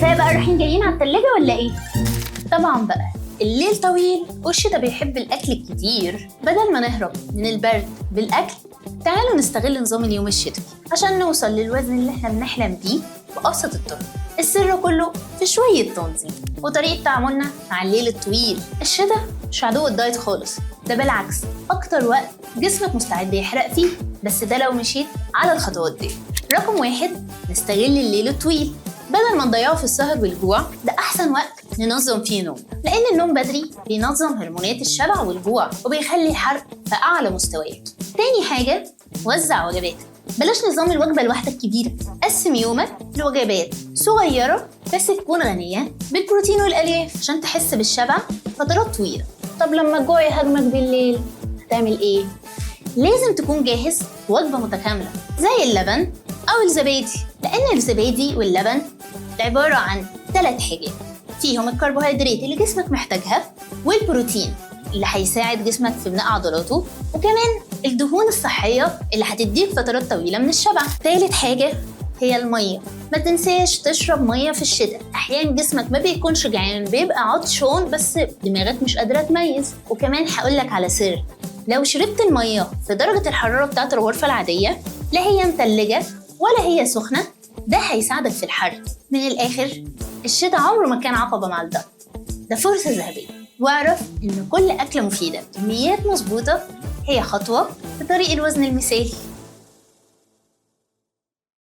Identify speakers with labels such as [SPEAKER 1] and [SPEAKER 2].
[SPEAKER 1] كفايه بقى رايحين جايين على التلاجة ولا ايه؟ طبعا بقى الليل طويل والشتا بيحب الاكل الكتير. بدل ما نهرب من البرد بالاكل، تعالوا نستغل نظام اليوم الشتوي عشان نوصل للوزن اللي احنا بنحلم بيه بأبسط الطرق. السر كله في شوية تنظيم وطريقة تعاملنا مع الليل الطويل. الشتا مش عدو الدايت خالص، ده بالعكس أكتر وقت جسمك مستعد يحرق فيه، بس ده لو مشيت على الخطوات دي. رقم 1، نستغل الليل الطويل بدل ما نضيعه في السهر والجوع. ده أحسن وقت ننظم فيه نوم، لأن النوم بدري بينظم هرمونات الشبع والجوع وبيخلي الحرق في أعلى مستويات. تاني حاجة، وزع وجباتك. بلاش نظام الوجبة الواحدة الكبيرة، قسم يومك لوجبات صغيرة بس تكون غنية بالبروتين والألياف عشان تحس بالشبع فترات طويلة. طب لما الجوع يهاجمك بالليل هتعمل إيه؟ لازم تكون جاهز وجبة متكاملة زي اللبن أو الزبادي، لأن الزبادي واللبن عبارة عن 3 حاجات فيهم الكربوهيدرات اللي جسمك محتاجها، والبروتين اللي هيساعد جسمك في بناء عضلاته، وكمان الدهون الصحية اللي هتديك فترات طويلة من الشبع. تالت حاجة هي المية. ما تنساش تشرب مية في الشتاء، أحيانا جسمك ما بيكونش جعان، بيبقى عطشان بس دماغك مش قادرة تميز. وكمان هقولك على سر، لو شربت المية في درجة الحرارة بتاعت الغرفة العادية، لا هي متلجة ولا هي سخنة، ده هيساعدك في الحرق. من الآخر، الشتاء عمره ما كان عقبة مع الدايت، ده فرصة ذهبية. واعرف إن كل أكلة مفيدة بكميات مظبوطة هي خطوة في طريق الوزن المثالي.